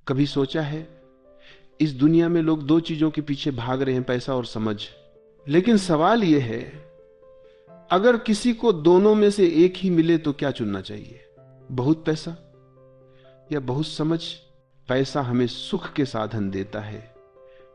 कभी सोचा है इस दुनिया में लोग दो चीजों के पीछे भाग रहे हैं, पैसा और समझ। लेकिन सवाल यह है, अगर किसी को दोनों में से एक ही मिले तो क्या चुनना चाहिए? बहुत पैसा या बहुत समझ? पैसा हमें सुख के साधन देता है,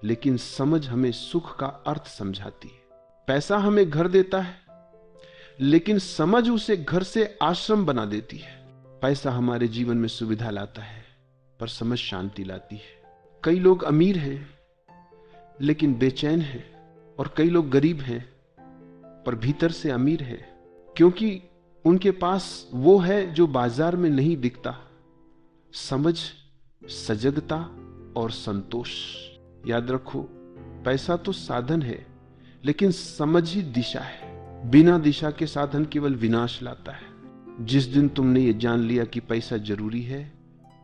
लेकिन समझ हमें सुख का अर्थ समझाती है। पैसा हमें घर देता है, लेकिन समझ उसे घर से आश्रम बना देती है। पैसा हमारे जीवन में सुविधा लाता है, पर समझ शांति लाती है। कई लोग अमीर हैं लेकिन बेचैन हैं, और कई लोग गरीब हैं पर भीतर से अमीर हैं, क्योंकि उनके पास वो है जो बाजार में नहीं बिकता, समझ, सजगता और संतोष। याद रखो, पैसा तो साधन है, लेकिन समझ ही दिशा है। बिना दिशा के साधन केवल विनाश लाता है। जिस दिन तुमने ये जान लिया कि पैसा जरूरी है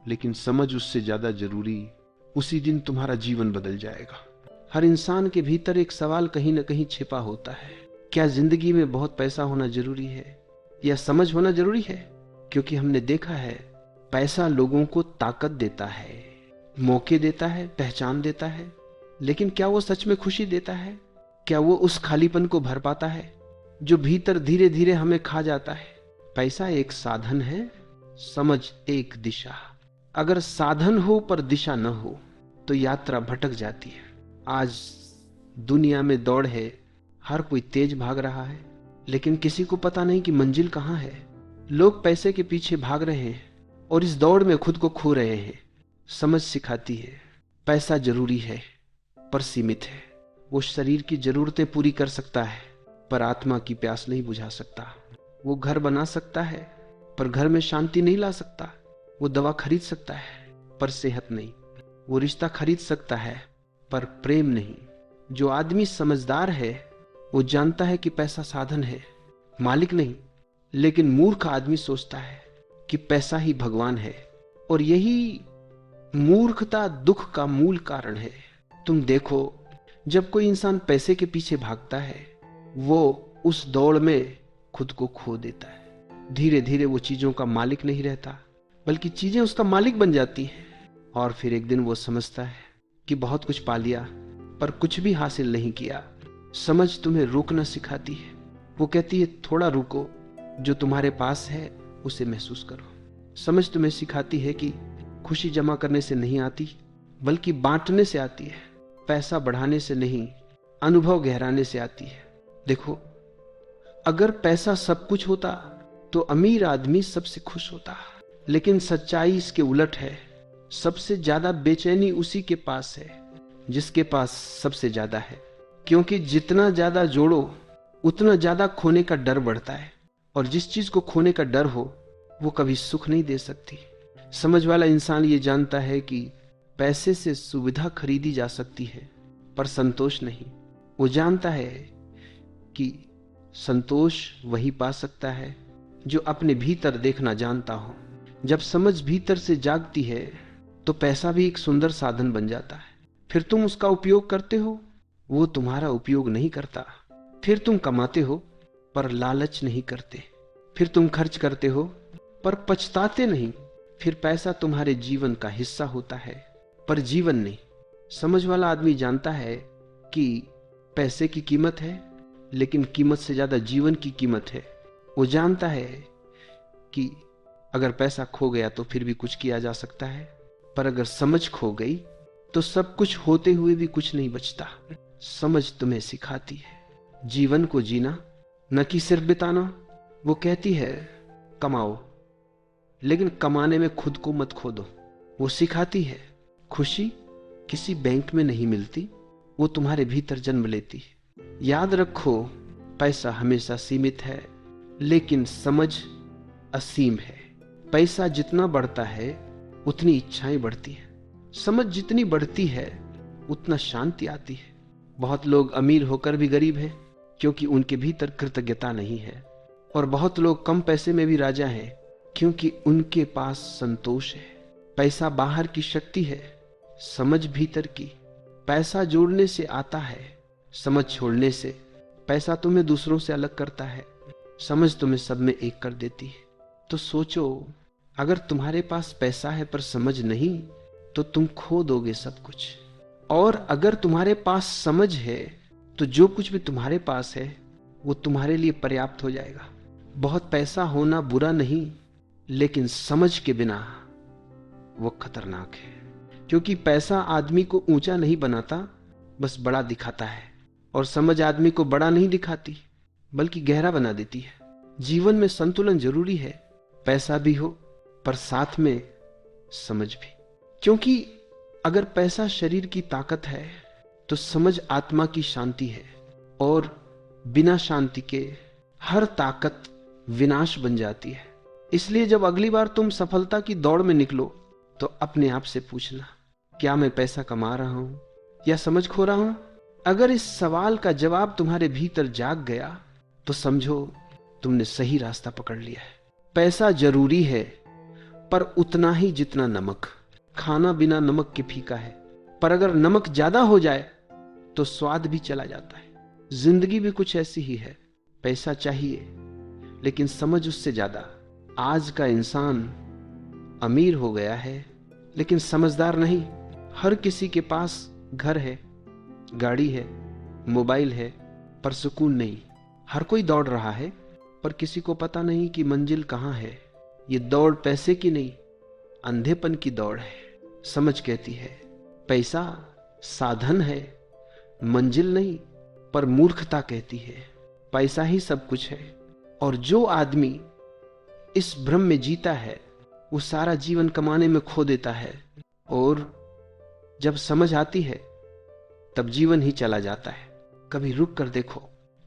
लेकिन समझ उससे ज्यादा जरूरी, उसी दिन तुम्हारा जीवन बदल जाएगा। हर इंसान के भीतर एक सवाल कहीं ना कहीं छिपा होता है, क्या जिंदगी में बहुत पैसा होना जरूरी है या समझ होना जरूरी है? क्योंकि हमने देखा है, पैसा लोगों को ताकत देता है, मौके देता है, पहचान देता है, लेकिन क्या वो सच में खुशी देता है? क्या वो उस खालीपन को भर पाता है जो भीतर धीरे धीरे हमें खा जाता है? पैसा एक साधन है, समझ एक दिशा। अगर साधन हो पर दिशा न हो तो यात्रा भटक जाती है। आज दुनिया में दौड़ है, हर कोई तेज भाग रहा है, लेकिन किसी को पता नहीं कि मंजिल कहां है। लोग पैसे के पीछे भाग रहे हैं और इस दौड़ में खुद को खो रहे हैं। समझ सिखाती है, पैसा जरूरी है पर सीमित है। वो शरीर की जरूरतें पूरी कर सकता है पर आत्मा की प्यास नहीं बुझा सकता। वो घर बना सकता है पर घर में शांति नहीं ला सकता। वो दवा खरीद सकता है पर सेहत नहीं। वो रिश्ता खरीद सकता है पर प्रेम नहीं। जो आदमी समझदार है वो जानता है कि पैसा साधन है, मालिक नहीं। लेकिन मूर्ख आदमी सोचता है कि पैसा ही भगवान है, और यही मूर्खता दुख का मूल कारण है। तुम देखो, जब कोई इंसान पैसे के पीछे भागता है, वो उस दौड़ में खुद को खो देता है। धीरे धीरे वो चीजों का मालिक नहीं रहता, बल्कि चीजें उसका मालिक बन जाती हैं। और फिर एक दिन वो समझता है कि बहुत कुछ पा लिया पर कुछ भी हासिल नहीं किया। समझ तुम्हें रुकना सिखाती है। वो कहती है, थोड़ा रुको, जो तुम्हारे पास है उसे महसूस करो। समझ तुम्हें सिखाती है कि खुशी जमा करने से नहीं आती, बल्कि बांटने से आती है। पैसा बढ़ाने से नहीं, अनुभव गहराने से आती है। देखो, अगर पैसा सब कुछ होता तो अमीर आदमी सबसे खुश होता, लेकिन सच्चाई इसके उलट है। सबसे ज्यादा बेचैनी उसी के पास है जिसके पास सबसे ज्यादा है, क्योंकि जितना ज्यादा जोड़ो उतना ज्यादा खोने का डर बढ़ता है, और जिस चीज को खोने का डर हो वो कभी सुख नहीं दे सकती। समझ वाला इंसान ये जानता है कि पैसे से सुविधा खरीदी जा सकती है पर संतोष नहीं। वो जानता है कि संतोष वही पा सकता है जो अपने भीतर देखना जानता हो। जब समझ भीतर से जागती है तो पैसा भी एक सुंदर साधन बन जाता है। फिर तुम उसका उपयोग करते हो, वो तुम्हारा उपयोग नहीं करता। फिर तुम कमाते हो पर लालच नहीं करते। फिर तुम खर्च करते हो पर पछताते नहीं। फिर पैसा तुम्हारे जीवन का हिस्सा होता है पर जीवन नहीं। समझ वाला आदमी जानता है कि पैसे की कीमत है, लेकिन कीमत से ज्यादा जीवन की कीमत है। वो जानता है कि अगर पैसा खो गया तो फिर भी कुछ किया जा सकता है, पर अगर समझ खो गई तो सब कुछ होते हुए भी कुछ नहीं बचता। समझ तुम्हें सिखाती है जीवन को जीना, न कि सिर्फ बिताना। वो कहती है, कमाओ, लेकिन कमाने में खुद को मत खो दो। वो सिखाती है, खुशी किसी बैंक में नहीं मिलती, वो तुम्हारे भीतर जन्म लेती है। याद रखो, पैसा हमेशा सीमित है, लेकिन समझ असीम है। पैसा जितना बढ़ता है उतनी इच्छाएं बढ़ती हैं। समझ जितनी बढ़ती है उतना शांति आती है। बहुत लोग अमीर होकर भी गरीब हैं क्योंकि उनके भीतर कृतज्ञता नहीं है, और बहुत लोग कम पैसे में भी राजा हैं क्योंकि उनके पास संतोष है। पैसा बाहर की शक्ति है, समझ भीतर की। पैसा जोड़ने से आता है, समझ छोड़ने से। पैसा तुम्हें दूसरों से अलग करता है, समझ तुम्हें सब में एक कर देती है। तो सोचो, अगर तुम्हारे पास पैसा है पर समझ नहीं तो तुम खो दोगे सब कुछ। और अगर तुम्हारे पास समझ है तो जो कुछ भी तुम्हारे पास है वो तुम्हारे लिए पर्याप्त हो जाएगा। बहुत पैसा होना बुरा नहीं, लेकिन समझ के बिना वो खतरनाक है। क्योंकि पैसा आदमी को ऊंचा नहीं बनाता, बस बड़ा दिखाता है। और समझ आदमी को बड़ा नहीं दिखाती, बल्कि गहरा बना देती है। जीवन में संतुलन जरूरी है, पैसा भी हो पर साथ में समझ भी। क्योंकि अगर पैसा शरीर की ताकत है तो समझ आत्मा की शांति है, और बिना शांति के हर ताकत विनाश बन जाती है। इसलिए जब अगली बार तुम सफलता की दौड़ में निकलो तो अपने आप से पूछना, क्या मैं पैसा कमा रहा हूं या समझ खो रहा हूं? अगर इस सवाल का जवाब तुम्हारे भीतर जाग गया तो समझो तुमने सही रास्ता पकड़ लिया है। पैसा जरूरी है, पर उतना ही जितना नमक। खाना बिना नमक के फीका है, पर अगर नमक ज्यादा हो जाए तो स्वाद भी चला जाता है। जिंदगी भी कुछ ऐसी ही है। पैसा चाहिए, लेकिन समझ उससे ज्यादा। आज का इंसान अमीर हो गया है, लेकिन समझदार नहीं। हर किसी के पास घर है, गाड़ी है, मोबाइल है, पर सुकून नहीं। हर कोई दौड़ रहा है, पर किसी को पता नहीं कि मंजिल कहां है। ये दौड़ पैसे की नहीं, अंधेपन की दौड़ है। समझ कहती है पैसा साधन है, मंजिल नहीं। पर मूर्खता कहती है पैसा ही सब कुछ है। और जो आदमी इस भ्रम में जीता है वो सारा जीवन कमाने में खो देता है, और जब समझ आती है तब जीवन ही चला जाता है। कभी रुक कर देखो,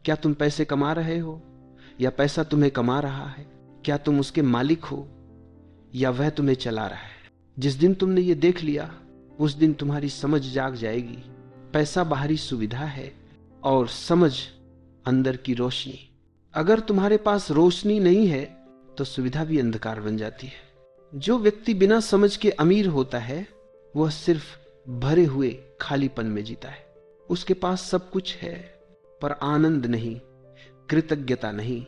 क्या तुम पैसे कमा रहे हो या पैसा तुम्हें कमा रहा है? क्या तुम उसके मालिक हो या वह तुम्हें चला रहा है? जिस दिन तुमने ये देख लिया उस दिन तुम्हारी समझ जाग जाएगी। पैसा बाहरी सुविधा है और समझ अंदर की रोशनी। अगर तुम्हारे पास रोशनी नहीं है तो सुविधा भी अंधकार बन जाती है। जो व्यक्ति बिना समझ के अमीर होता है वह सिर्फ भरे हुए खालीपन में जीता है। उसके पास सब कुछ है, पर आनंद नहीं, कृतज्ञता नहीं,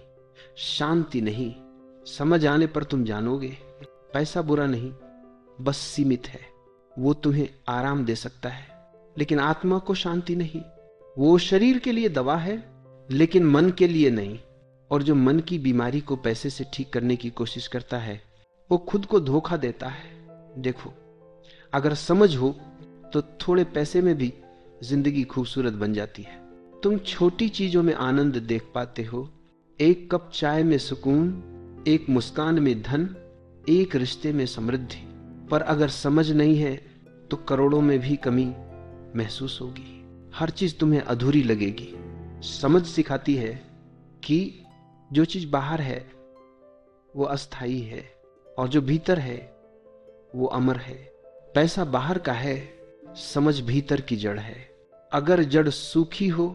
शांति नहीं। समझ आने पर तुम जानोगे पैसा बुरा नहीं, बस सीमित है। वो तुम्हें आराम दे सकता है, लेकिन आत्मा को शांति नहीं। वो शरीर के लिए दवा है, लेकिन मन के लिए नहीं। और जो मन की बीमारी को पैसे से ठीक करने की कोशिश करता है वो खुद को धोखा देता है। देखो, अगर समझ हो तो थोड़े पैसे में भी जिंदगी खूबसूरत बन जाती है। तुम छोटी चीजों में आनंद देख पाते हो। एक कप चाय में सुकून, एक मुस्कान में धन, एक रिश्ते में समृद्धि। पर अगर समझ नहीं है तो करोड़ों में भी कमी महसूस होगी। हर चीज तुम्हें अधूरी लगेगी। समझ सिखाती है कि जो चीज बाहर है वो अस्थाई है, और जो भीतर है वो अमर है। पैसा बाहर का है, समझ भीतर की जड़ है। अगर जड़ सूखी हो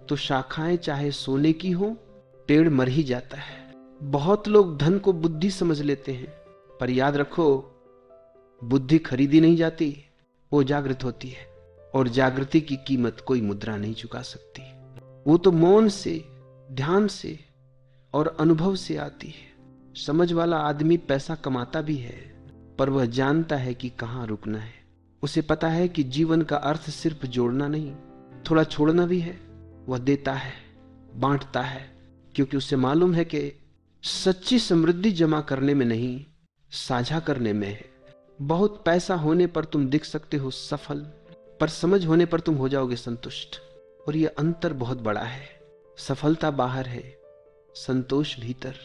तो शाखाएं चाहे सोने की हो, पेड़ मर ही जाता है। बहुत लोग धन को बुद्धि समझ लेते हैं, पर याद रखो बुद्धि खरीदी नहीं जाती, वो जागृत होती है। और जागृति की कीमत कोई मुद्रा नहीं चुका सकती। वो तो मौन से, ध्यान से और अनुभव से आती है। समझ वाला आदमी पैसा कमाता भी है, पर वह जानता है कि कहां रुकना है। उसे पता है कि जीवन का अर्थ सिर्फ जोड़ना नहीं, थोड़ा छोड़ना भी है। वह देता है, बांटता है, क्योंकि उसे मालूम है कि सच्ची समृद्धि जमा करने में नहीं, साझा करने में है। बहुत पैसा होने पर तुम दिख सकते हो सफल, पर समझ होने पर तुम हो जाओगे संतुष्ट। और यह अंतर बहुत बड़ा है। सफलता बाहर है, संतोष भीतर।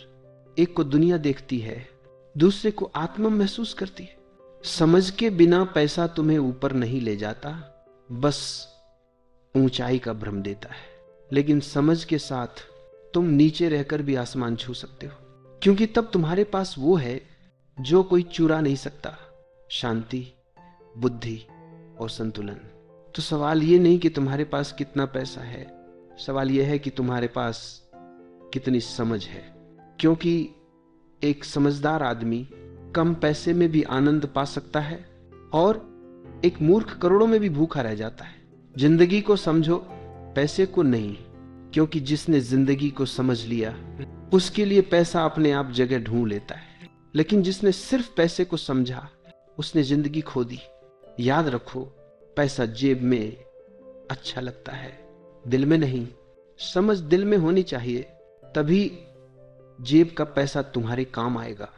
एक को दुनिया देखती है, दूसरे को आत्मा महसूस करती है। समझ के बिना पैसा तुम्हें ऊपर नहीं ले जाता, बस ऊंचाई का भ्रम देता है। लेकिन समझ के साथ तुम नीचे रहकर भी आसमान छू सकते हो, क्योंकि तब तुम्हारे पास वो है जो कोई चुरा नहीं सकता, शांति, बुद्धि और संतुलन। तो सवाल ये नहीं कि तुम्हारे पास कितना पैसा है, सवाल यह है कि तुम्हारे पास कितनी समझ है। क्योंकि एक समझदार आदमी कम पैसे में भी आनंद पा सकता है, और एक मूर्ख करोड़ों में भी भूखा रह जाता है। जिंदगी को समझो, पैसे को नहीं, क्योंकि जिसने जिंदगी को समझ लिया उसके लिए पैसा अपने आप जगह ढूंढ लेता है। लेकिन जिसने सिर्फ पैसे को समझा उसने जिंदगी खो दी। याद रखो, पैसा जेब में अच्छा लगता है, दिल में नहीं। समझ दिल में होनी चाहिए, तभी जेब का पैसा तुम्हारे काम आएगा।